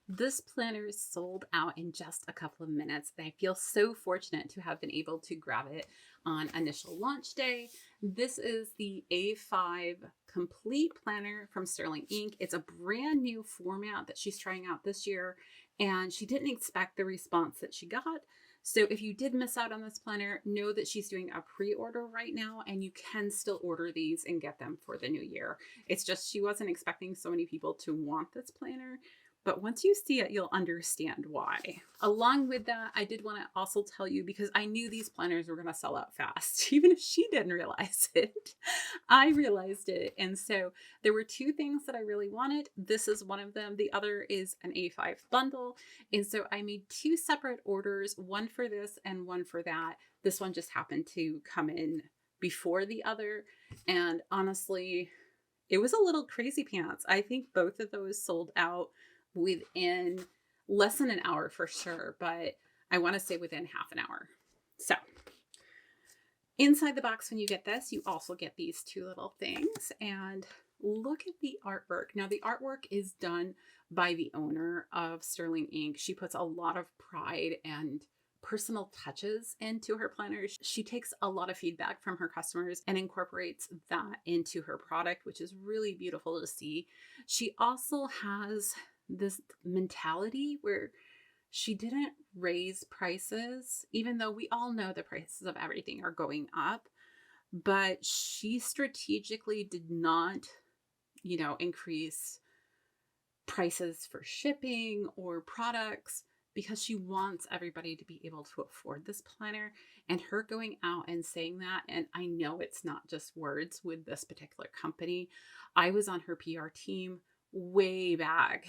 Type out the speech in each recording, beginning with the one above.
This planner is sold out in just a couple of minutes, and I feel so fortunate to have been able to grab it on initial launch day. This is the A5 Complete Planner from Sterling Inc. It's a brand new format that she's trying out this year, and she didn't expect the response that she got. So if you did miss out on this planner, know that she's doing a pre-order right now, and you can still order these and get them for the new year. It's just she wasn't expecting so many people to want this planner, but once you see it, you'll understand why. Along with that, I did want to also tell you, because I knew these planners were going to sell out fast, even if she didn't realize it. I realized it. And so there were two things that I really wanted. This is one of them. The other is an A5 bundle. And so I made two separate orders, one for this and one for that. This one just happened to come in before the other. And honestly, it was a little crazy pants. I think both of those sold out within less than an hour for sure, but I want to say within half an hour. So inside the box, when you get this, you also get these two little things, and look at the artwork. Now the artwork is done by the owner of Sterling Inc. She puts a lot of pride and personal touches into her planners. She takes a lot of feedback from her customers and incorporates that into her product, which is really beautiful to see. She also has this mentality where she didn't raise prices, even though we all know the prices of everything are going up, but she strategically did not, increase prices for shipping or products, because she wants everybody to be able to afford this planner. And her going out and saying that, and I know it's not just words with this particular company. I was on her PR team way back.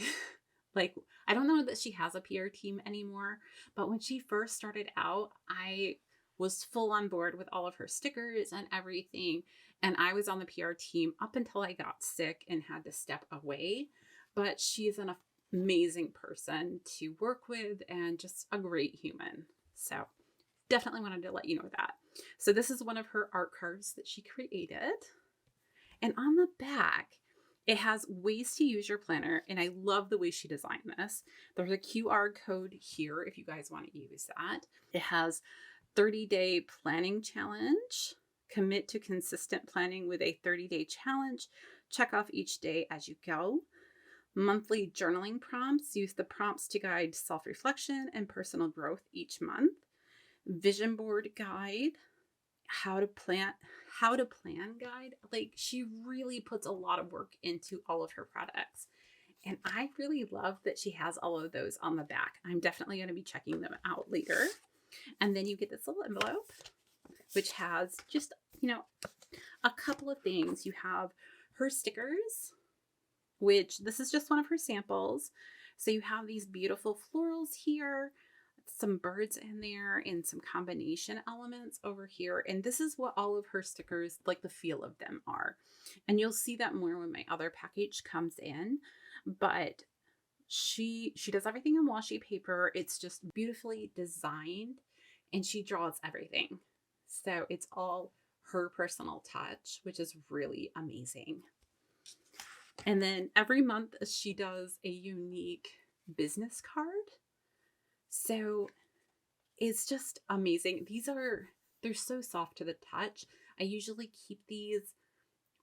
Like, I don't know that she has a PR team anymore, but when she first started out, I was full on board with all of her stickers and everything. And I was on the PR team up until I got sick and had to step away. But she's an amazing person to work with and just a great human. So definitely wanted to let you know that. So this is one of her art cards that she created. And on the back, it has ways to use your planner, and I love the way she designed this. There's a QR code here if you guys want to use that. It has 30-day planning challenge. Commit to consistent planning with a 30-day challenge. Check off each day as you go. Monthly journaling prompts. Use the prompts to guide self-reflection and personal growth each month. Vision board guide. How to plan guide. Like, she really puts a lot of work into all of her products. And I really love that she has all of those on the back. I'm definitely going to be checking them out later. And then you get this little envelope, which has just, a couple of things. You have her stickers, which this is just one of her samples. So you have these beautiful florals here, some birds in there, and some combination elements over here. And this is what all of her stickers, like the feel of them, are. And you'll see that more when my other package comes in. But she does everything in washi paper. It's just beautifully designed, and she draws everything. So it's all her personal touch, which is really amazing. And then every month she does a unique business card. So it's just amazing. They're so soft to the touch. I usually keep these,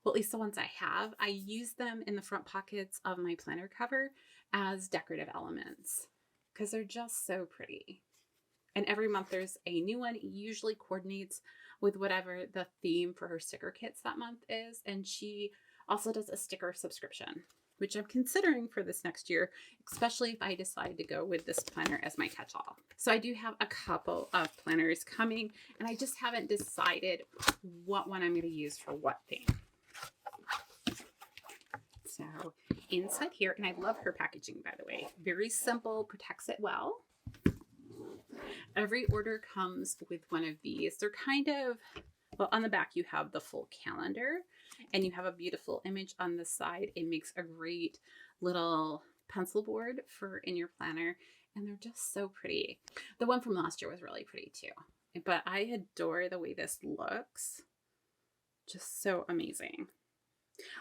well, at least the ones I have, I use them in the front pockets of my planner cover as decorative elements because they're just so pretty. And every month there's a new one. It usually coordinates with whatever the theme for her sticker kits that month is. And she also does a sticker subscription, which I'm considering for this next year, especially if I decide to go with this planner as my catch-all. So I do have a couple of planners coming, and I just haven't decided what one I'm going to use for what thing. So inside here, and I love her packaging, by the way, very simple, protects it well. Every order comes with one of these. They're kind of, well, on the back you have the full calendar, and you have a beautiful image on the side. It makes a great little pencil board for in your planner, and they're just so pretty. The one from last year was really pretty too, but I adore the way this looks. Just so amazing.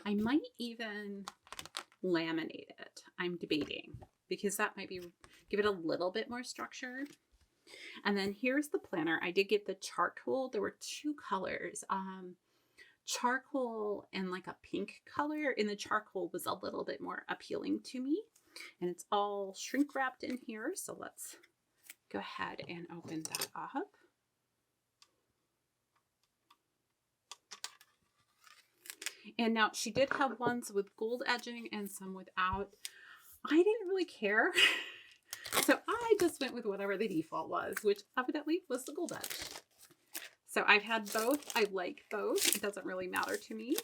I might even laminate it. I'm debating because that might give it a little bit more structure. And then here's the planner. I did get the charcoal. There were two colors, charcoal and like a pink color, and the charcoal was a little bit more appealing to me. And it's all shrink wrapped in here. So let's go ahead and open that up. And now she did have ones with gold edging and some without. I didn't really care. So I just went with whatever the default was, which evidently was the gold edge. So I've had both. I like both. It doesn't really matter to me.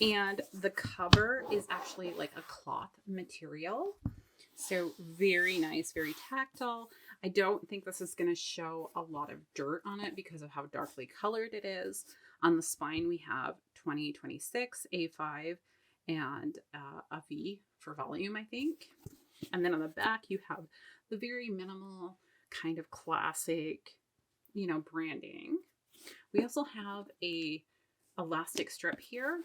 And the cover is actually like a cloth material. So very nice, very tactile. I don't think this is going to show a lot of dirt on it because of how darkly colored it is. On the spine, we have 2026, A5, and a V for volume, I think. And then on the back, you have the very minimal kind of classic, branding. We also have a elastic strip here.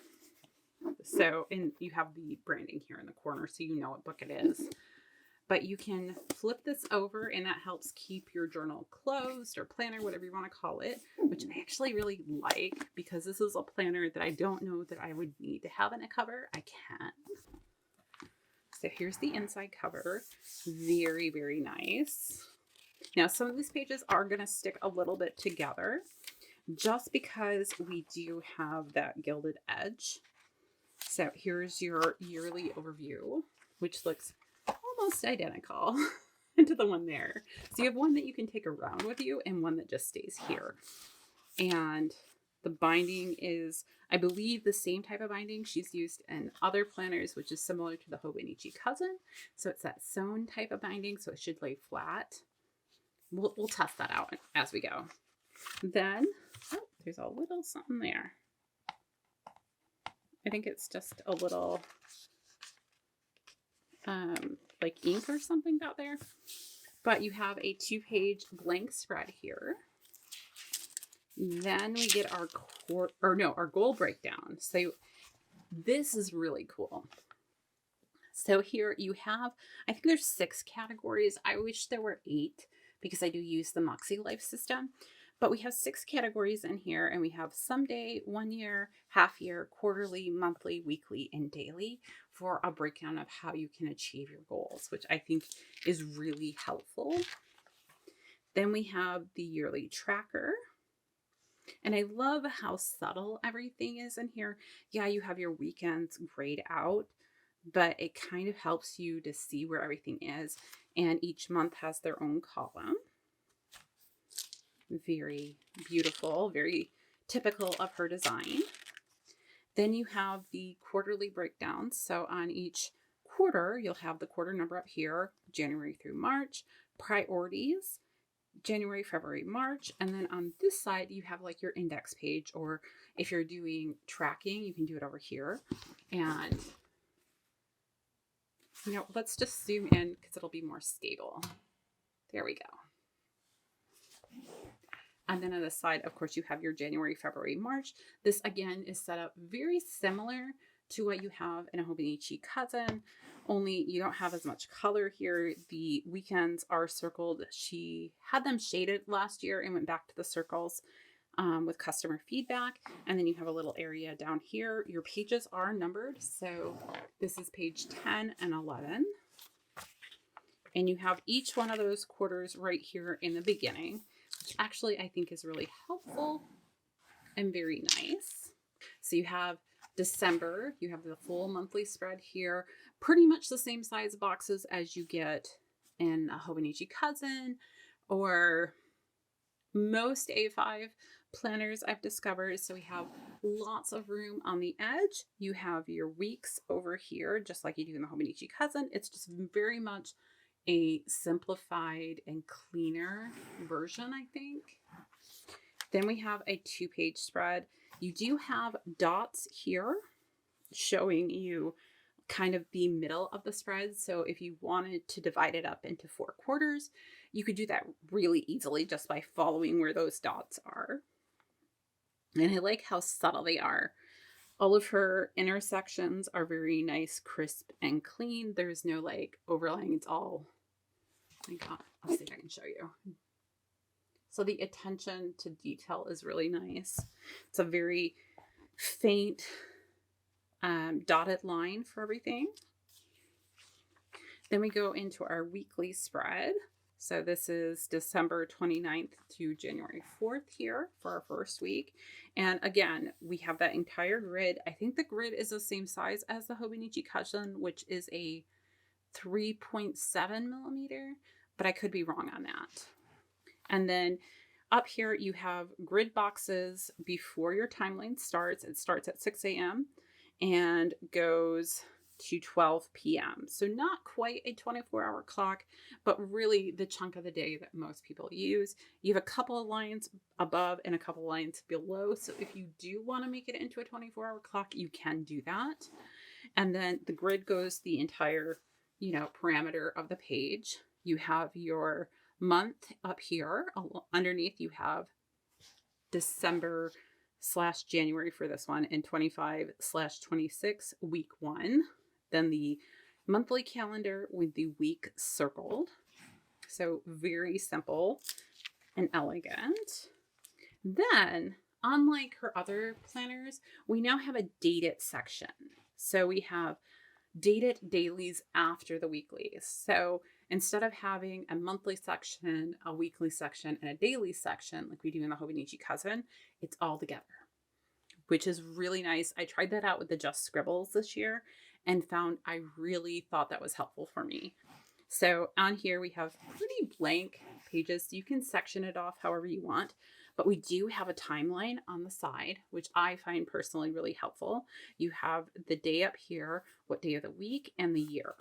So, and you have the branding here in the corner, so you know what book it is. But you can flip this over, and that helps keep your journal closed, or planner, whatever you want to call it, which I actually really like because this is a planner that I don't know that I would need to have in a cover. I can. So here's the inside cover. Very, very nice. Now, some of these pages are going to stick a little bit together just because we do have that gilded edge. So here's your yearly overview, which looks almost identical to the one there. So you have one that you can take around with you and one that just stays here. And the binding is, I believe, the same type of binding she's used in other planners, which is similar to the Hobonichi Cousin. So it's that sewn type of binding, so it should lay flat. We'll test that out as we go. Then, there's a little something there. I think it's just a little like ink or something out there. But you have a 2-page blank spread here. Then we get our goal breakdown. So this is really cool. So here you have, I think there's 6 categories. I wish there were 8 because I do use the Moxie Life system. But we have 6 categories in here, and we have someday, 1 year, half year, quarterly, monthly, weekly, and daily for a breakdown of how you can achieve your goals, which I think is really helpful. Then we have the yearly tracker. And I love how subtle everything is in here. Yeah, you have your weekends grayed out, but it kind of helps you to see where everything is. And each month has their own column. Very beautiful, very typical of her design. Then you have the quarterly breakdowns. So on each quarter, you'll have the quarter number up here, January through March, priorities, January, February, March. And then on this side, you have like your index page, or if you're doing tracking, you can do it over here. And, let's just zoom in because it'll be more stable. There we go. And then on the side, of course, you have your January, February, March. This, again, is set up very similar to what you have in a Hobonichi Cousin, only you don't have as much color here. The weekends are circled. She had them shaded last year and went back to the circles with customer feedback. And then you have a little area down here. Your pages are numbered. So this is page 10 and 11. And you have each one of those quarters right here in the beginning, which actually I think is really helpful and very nice. So you have December, you have the full monthly spread here, pretty much the same size boxes as you get in a Hobonichi Cousin or most A5 planners I've discovered. So we have lots of room on the edge. You have your weeks over here, just like you do in the Hobonichi Cousin. It's just very much a simplified and cleaner version, I think. Then we have a 2-page spread. You do have dots here showing you kind of the middle of the spread. So if you wanted to divide it up into 4 quarters, you could do that really easily just by following where those dots are. And I like how subtle they are. All of her intersections are very nice, crisp, and clean. There's no like overlaying. It's all, oh my God, I'll see if I can show you. So the attention to detail is really nice. It's a very faint dotted line for everything. Then we go into our weekly spread. So this is December 29th to January 4th here for our first week. And again, we have that entire grid. I think the grid is the same size as the Hobonichi Cousin, which is a 3.7 millimeter, but I could be wrong on that. And then up here, you have grid boxes before your timeline starts. It starts at 6 a.m. and goes to 12 p.m. So not quite a 24-hour clock, but really the chunk of the day that most people use. You have a couple of lines above and a couple of lines below. So if you do want to make it into a 24-hour clock, you can do that. And then the grid goes the entire, parameter of the page. You have your month up here. Underneath you have December/January for this one, and 25/26 week 1. Then the monthly calendar with the week circled. So very simple and elegant. Then, unlike her other planners, we now have a dated section. So we have dated dailies after the weeklies. So instead of having a monthly section, a weekly section, and a daily section like we do in the Hobonichi Cousin, it's all together, which is really nice. I tried that out with the Just Scribbles this year and found I really thought that was helpful for me. So on here we have pretty blank pages. You can section it off however you want, but we do have a timeline on the side, which I find personally really helpful. You have the day up here, what day of the week, and the year.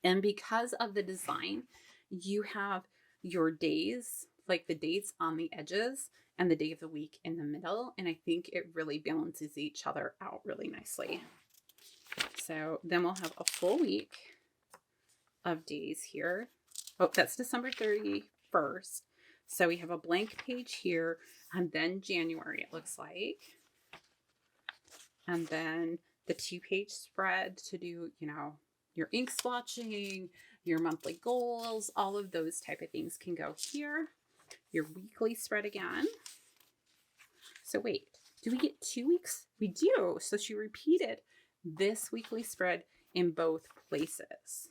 And because of the design, you have your days, like the dates on the edges and the day of the week in the middle. And I think it really balances each other out really nicely. So then we'll have a full week of days here. Oh, that's December 31st. So we have a blank page here, and then January, it looks like. And then the 2-page spread to do, your ink splotching, your monthly goals, all of those type of things can go here. Your weekly spread again. So wait, do we get 2 weeks? We do. So she repeated this weekly spread in both places.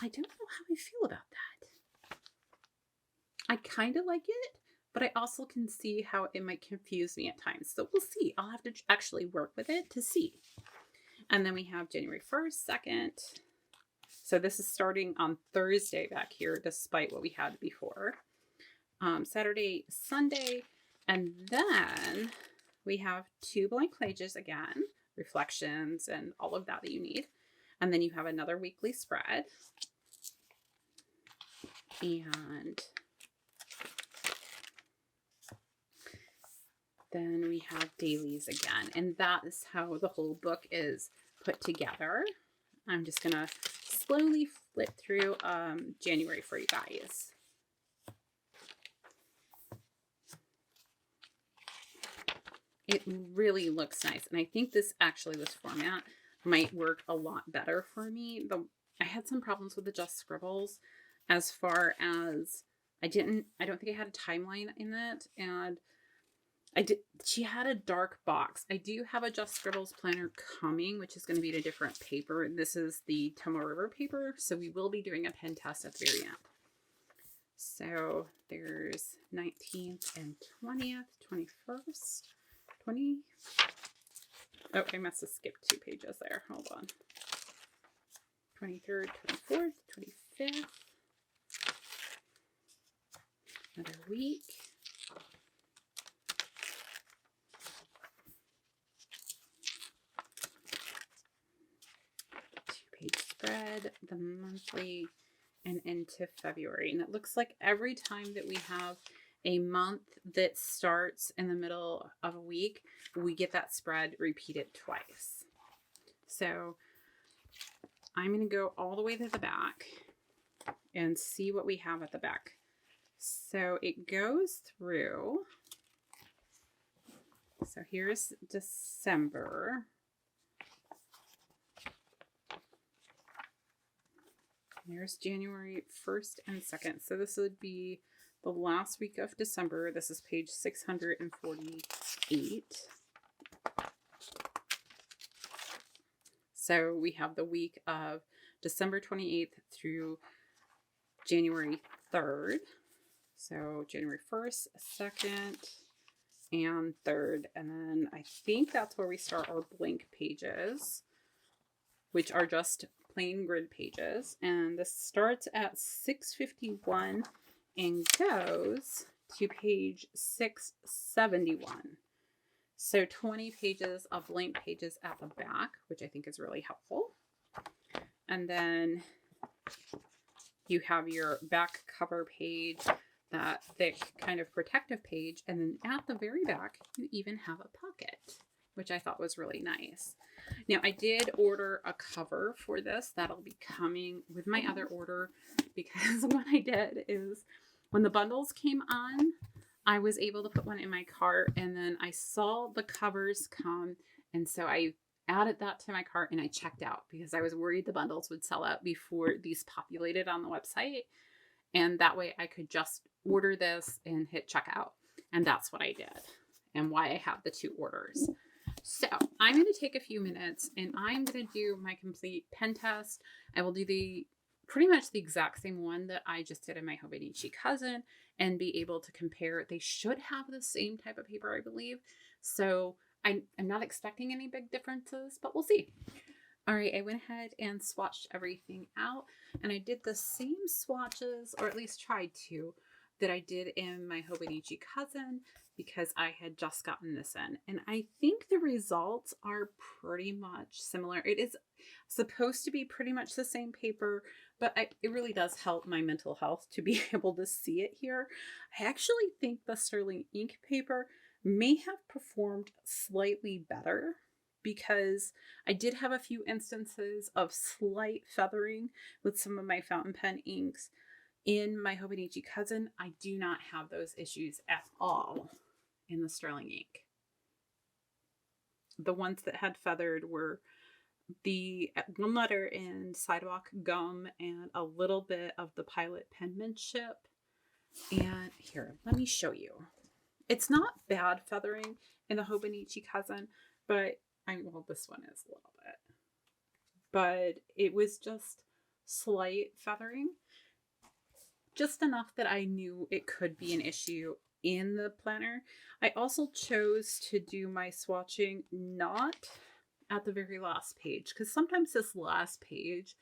I don't know how I feel about that. I kind of like it, but I also can see how it might confuse me at times. So we'll see. I'll have to actually work with it to see. And then we have January 1st, 2nd. So this is starting on Thursday back here, despite what we had before. Saturday, Sunday. And then we have 2 blank pages again, reflections and all of that you need. And then you have another weekly spread. And then we have dailies again. And that is how the whole book is put together. I'm just going to slowly flip through January for you guys. It really looks nice. And I think this format might work a lot better for me. I had some problems with the Just Scribbles as far as I don't think I had a timeline in it. And she had a dark box. I do have a Just Scribbles planner coming, which is going to be in a different paper. This is the Tomoe River paper. So we will be doing a pen test at the very end. So there's 19th and 20th, 21st. 20. Oh, I must have skipped 2 pages there. Hold on. 23rd, 24th, 25th. Another week. Two-page spread, the monthly, and into February. And it looks like every time that we have a month that starts in the middle of a week, we get that spread repeated twice. So I'm going to go all the way to the back and see what we have at the back. So it goes through So here's December. There's January 1st and 2nd. So this would be the last week of December. This is page 648. So we have the week of December 28th through January 3rd. So January 1st, 2nd, and 3rd. And then I think that's where we start our blank pages, which are just plain grid pages. And this starts at 651 and goes to page 671. So 20 pages of blank pages at the back, which I think is really helpful. And then you have your back cover page, that thick kind of protective page. And then at the very back, you even have a pocket, which I thought was really nice. Now, I did order a cover for this. That'll be coming with my other order, because what I did is when the bundles came on, I was able to put one in my cart, and then I saw the covers come, and so I added that to my cart and I checked out because I was worried the bundles would sell out before these populated on the website. And that way I could just order this and hit checkout. And that's what I did, and why I have the 2 orders. So I'm going to take a few minutes and I'm going to do my complete pen test. I will do pretty much the exact same one that I just did in my Hobonichi Cousin and be able to compare. They should have the same type of paper, I believe. So I'm not expecting any big differences, but we'll see. All right, I went ahead and swatched everything out, and I did the same swatches, or at least tried to, that I did in my Hobonichi Cousin, because I had just gotten this in. And I think the results are pretty much similar. It is supposed to be pretty much the same paper, but it really does help my mental health to be able to see it here. I actually think the Sterling ink paper may have performed slightly better, because I did have a few instances of slight feathering with some of my fountain pen inks. In my Hobonichi Cousin, I do not have those issues at all in the Sterling ink. The ones that had feathered were the one letter in Sidewalk Gum and a little bit of the Pilot penmanship. And here, let me show you. It's not bad feathering in the Hobonichi Cousin, but well, this one is a little bit. But it was just slight feathering. Just enough that I knew it could be an issue in the planner. I also chose to do my swatching not at the very last page, because sometimes this last page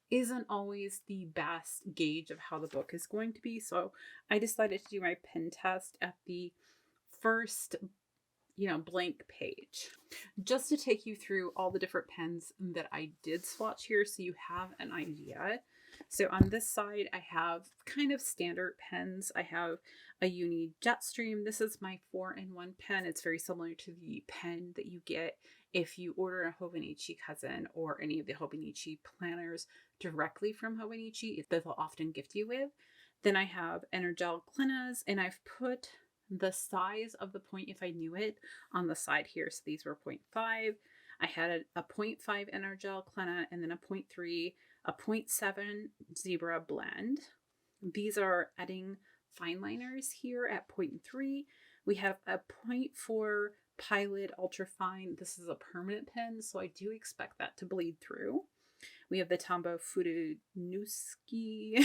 isn't always the best gauge of how the book is going to be. So I decided to do my pen test at the first, blank page, just to take you through all the different pens that I did swatch here, so you have an idea. So on this side, I have kind of standard pens. I have a Uni Jetstream. This is my 4-in-1 pen. It's very similar to the pen that you get if you order a Hobonichi Cousin or any of the Hobonichi planners directly from Hobonichi, that they'll often gift you with. Then I have Energel Clenas, and I've put the size of the point, if I knew it, on the side here. So these were 0.5. I had a 0.5 Energel Clena, and then a 0.3, a 0.7 Zebra blend. These are Edding fine liners here at 0.3. We have a 0.4 Pilot Ultra Fine. This is a permanent pen, so I do expect that to bleed through. We have the Tombow Fudonuski,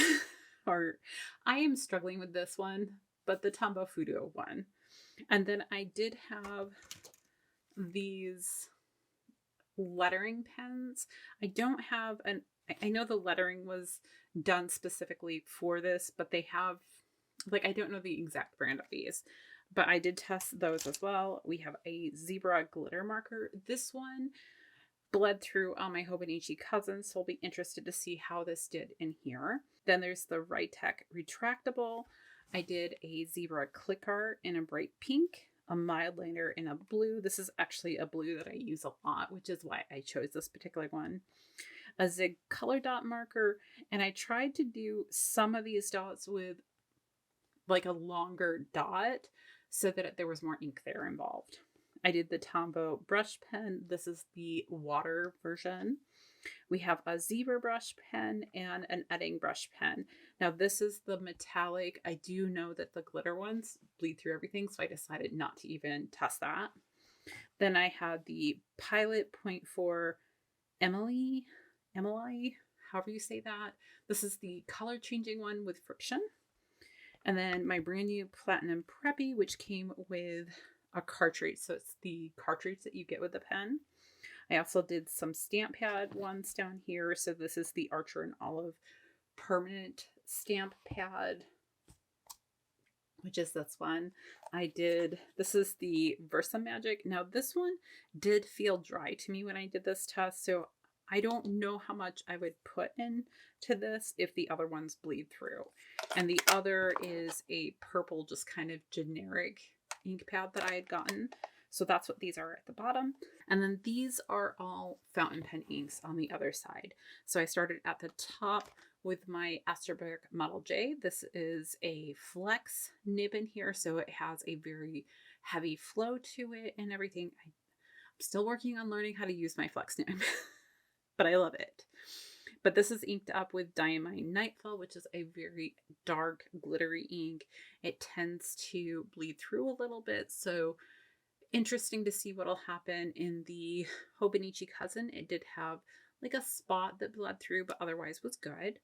or I am struggling with this one, but the Tombow Fudo one. And then I did have these lettering pens. I don't have I know the lettering was done specifically for this, but they have, I don't know the exact brand of these, but I did test those as well. We have a Zebra glitter marker. This one bled through on my Hobonichi Cousin, so I'll be interested to see how this did in here. Then there's the Rytec retractable. I did a Zebra click art in a bright pink, a mild liner in a blue. This is actually a blue that I use a lot, which is why I chose this particular one. A Zig color dot marker, and I tried to do some of these dots with a longer dot so that there was more ink there involved. I did the Tombow brush pen. This is the water version. We have a zebra brush pen and an Edding brush pen. Now this is the metallic. I do know that the glitter ones bleed through everything, so I decided not to even test that. Then I had the Pilot Point 4 Emily, however you say that. This is the color changing one with friction. And then my brand new Platinum Preppy, which came with a cartridge. So it's the cartridge that you get with the pen. I also did some stamp pad ones down here. So this is the Archer and Olive permanent stamp pad, which is this one. This is the Versa Magic. Now this one did feel dry to me when I did this test. So I don't know how much I would put into this if the other ones bleed through. And the other is a purple, just kind of generic ink pad that I had gotten. So that's what these are at the bottom. And then these are all fountain pen inks on the other side. So I started at the top with my Esterbrook Model J. This is a flex nib in here, so it has a very heavy flow to it and everything. I'm still working on learning how to use my flex nib, but I love it. But this is inked up with Diamine Nightfall, which is a very dark, glittery ink. It tends to bleed through a little bit, so interesting to see what'll happen in the Hobonichi Cousin. It did have like a spot that bled through, but otherwise was good.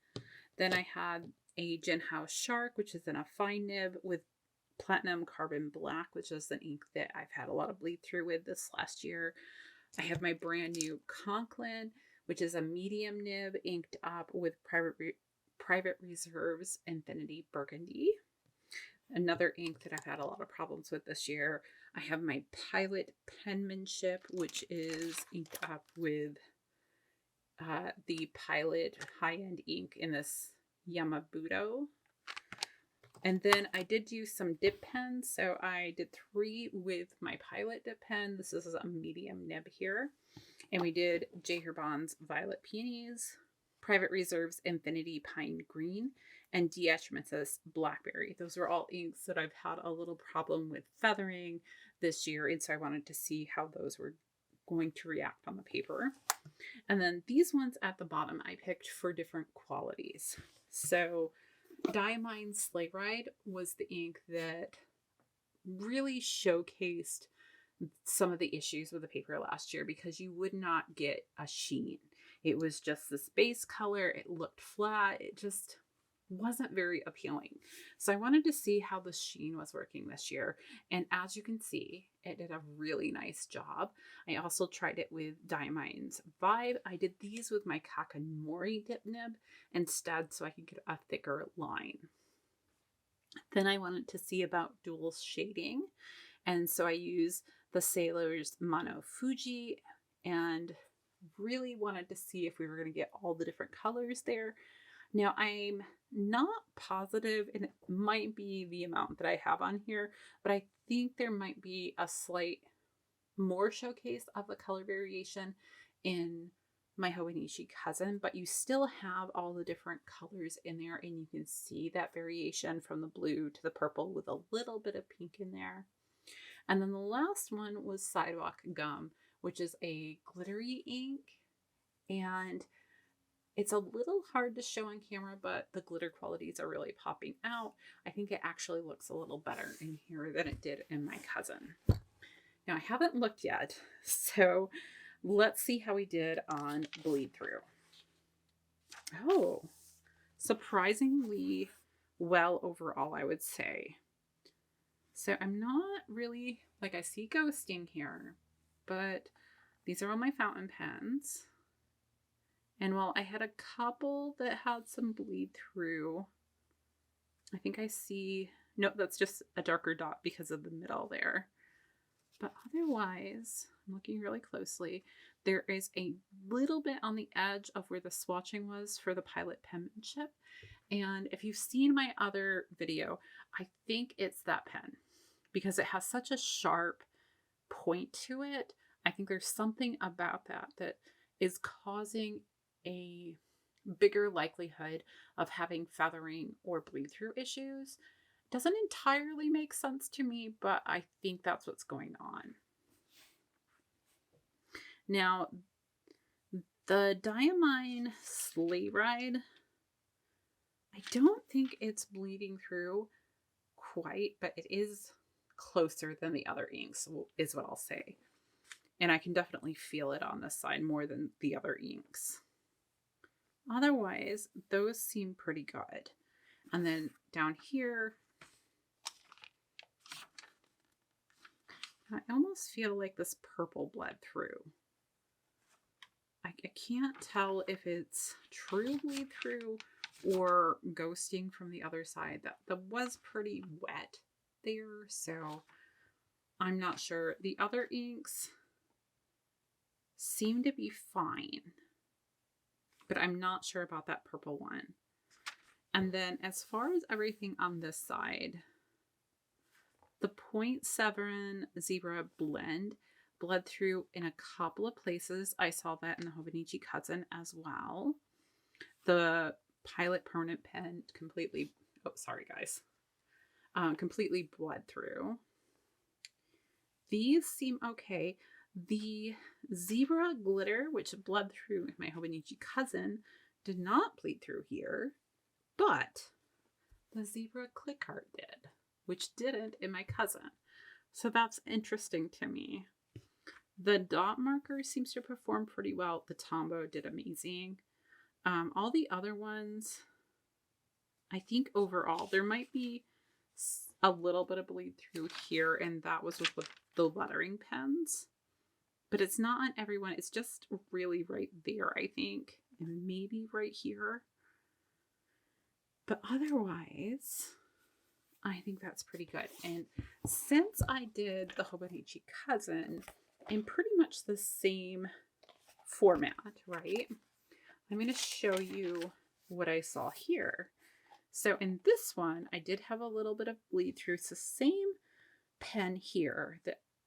Then I had a Gin House Shark, which is in a fine nib with Platinum Carbon Black, which is an ink that I've had a lot of bleed through with this last year. I have my brand new Conklin, which is a medium nib inked up with Private Reserve's Infinity Burgundy. Another ink that I've had a lot of problems with this year. I have my Pilot Penmanship, which is inked up with the Pilot high-end ink in this Yamabudo. And then I did do some dip pens. So I did 3 with my Pilot dip pen. This is a medium nib here. And we did J. Herbon's Violet Peonies, Private Reserve's Infinity Pine Green, and D. Etchements' Blackberry. Those are all inks that I've had a little problem with feathering this year. And so I wanted to see how those were going to react on the paper. And then these ones at the bottom I picked for different qualities. So Diamine Sleigh Ride was the ink that really showcased some of the issues with the paper last year because you would not get a sheen. It was just this base color. It looked flat. It just wasn't very appealing. So I wanted to see how the sheen was working this year. And as you can see, it did a really nice job. I also tried it with Diamine's Vibe. I did these with my Kakamori dip nib instead so I could get a thicker line. Then I wanted to see about dual shading. And so I used the Sailor's Mono Fuji and really wanted to see if we were going to get all the different colors there. Now I'm not positive, and it might be the amount that I have on here, but I think there might be a slight more showcase of the color variation in my Hobonichi Cousin, but you still have all the different colors in there, and you can see that variation from the blue to the purple with a little bit of pink in there. And then the last one was Sidewalk Gum, which is a glittery ink, and it's a little hard to show on camera, but the glitter qualities are really popping out. I think it actually looks a little better in here than it did in my Cousin. Now I haven't looked yet, so let's see how we did on bleed through. Oh, surprisingly well overall, I would say. So I'm not really, like, I see ghosting here, but these are all my fountain pens. And while I had a couple that had some bleed through, I think I see, nope, that's just a darker dot because of the middle there. But otherwise, I'm looking really closely, there is a little bit on the edge of where the swatching was for the Pilot Penmanship. And if you've seen my other video, I think it's that pen because it has such a sharp point to it. I think there's something about that is causing a bigger likelihood of having feathering or bleed through issues. Doesn't entirely make sense to me, but I think that's what's going on. Now, the Diamine Sleigh Ride, I don't think it's bleeding through quite, but it is closer than the other inks, is what I'll say. And I can definitely feel it on this side more than the other inks. Otherwise, those seem pretty good. And then down here, I almost feel like this purple bled through. I can't tell if it's true bleed through or ghosting from the other side. That was pretty wet there, so I'm not sure. The other inks seem to be fine, but I'm not sure about that purple one. And then as far as everything on this side, the 0.7 Zebra blend bled through in a couple of places. I saw that in the Hobonichi Cousin as well. The Pilot Permanent Pen completely, oh, sorry guys, completely bled through. These seem okay. The Zebra Glitter, which bled through in my Hobonichi Cousin, did not bleed through here, but the Zebra Click Art did, which didn't in my Cousin. So that's interesting to me. The dot marker seems to perform pretty well. The Tombow did amazing. All the other ones, I think overall, there might be a little bit of bleed through here, and that was with the lettering pens. But it's not on everyone. It's just really right there, I think. And maybe right here. But otherwise, I think that's pretty good. And since I did the Hobonichi Cousin in pretty much the same format, right? I'm going to show you what I saw here. So in this one, I did have a little bit of bleed through. It's the same pen here.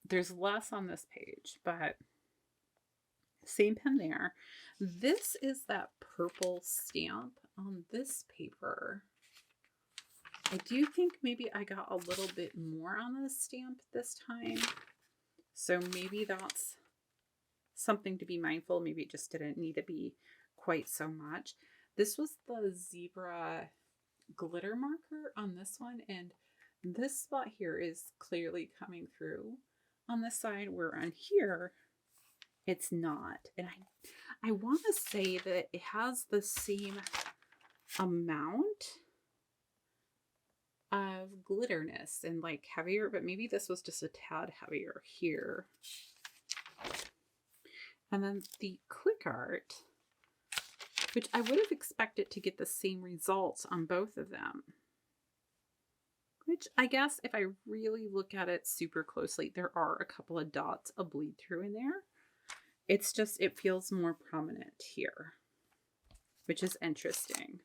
There's less on this page, but same pen there. This is that purple stamp on this paper. I do think maybe I got a little bit more on this stamp this time. So maybe that's something to be mindful. Maybe it just didn't need to be quite so much. This was the Zebra glitter marker on this one, and this spot here is clearly coming through on this side, where on here it's not. And I want to say that it has the same amount of glitterness and like heavier, but maybe this was just a tad heavier here. And then the Click Art, which I would have expected to get the same results on both of them. Which I guess if I really look at it super closely, there are a couple of dots of bleed through in there. It's just, it feels more prominent here, which is interesting.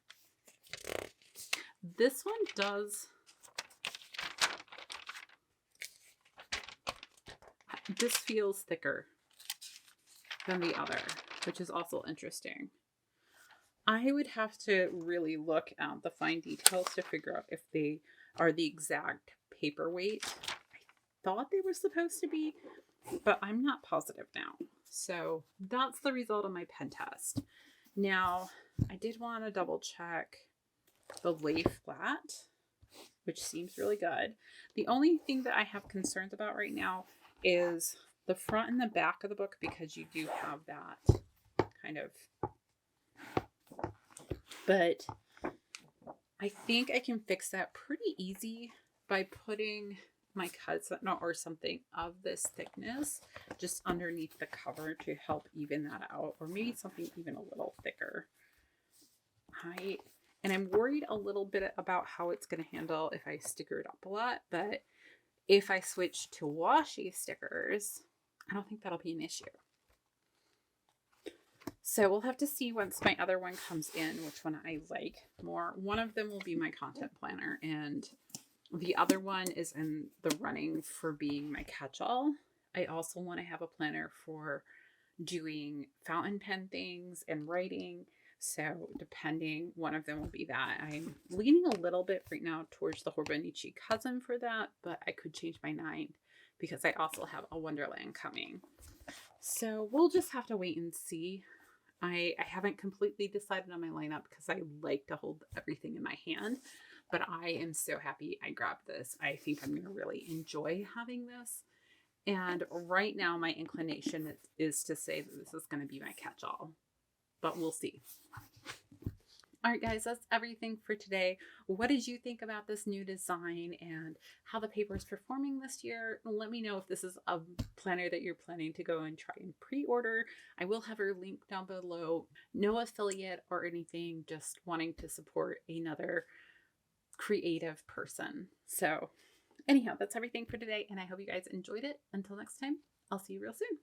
This one does, this feels thicker than the other, which is also interesting. I would have to really look at the fine details to figure out if they are the exact paperweight I thought they were supposed to be, but I'm not positive now. So that's the result of my pen test. Now, I did want to double check the lay flat, which seems really good. The only thing that I have concerns about right now is the front and the back of the book, because you do have that kind of, but I think I can fix that pretty easy by putting my Cousin or something of this thickness just underneath the cover to help even that out, or maybe something even a little thicker. And I'm worried a little bit about how it's going to handle if I sticker it up a lot, but if I switch to washi stickers, I don't think that'll be an issue. So we'll have to see once my other one comes in, which one I like more. One of them will be my content planner, and the other one is in the running for being my catch-all. I also want to have a planner for doing fountain pen things and writing. So depending, one of them will be that. I'm leaning a little bit right now towards the Hobonichi Cousin for that, but I could change my mind because I also have a Wonderland coming. So we'll just have to wait and see. I haven't completely decided on my lineup because I like to hold everything in my hand, but I am so happy I grabbed this. I think I'm going to really enjoy having this. And right now, my inclination is to say that this is going to be my catch-all, but we'll see. All right, guys, that's everything for today. What did you think about this new design and how the paper is performing this year? Let me know if this is a planner that you're planning to go and try and pre-order. I will have her link down below. No affiliate or anything, just wanting to support another creative person. So anyhow, that's everything for today, and I hope you guys enjoyed it. Until next time, I'll see you real soon.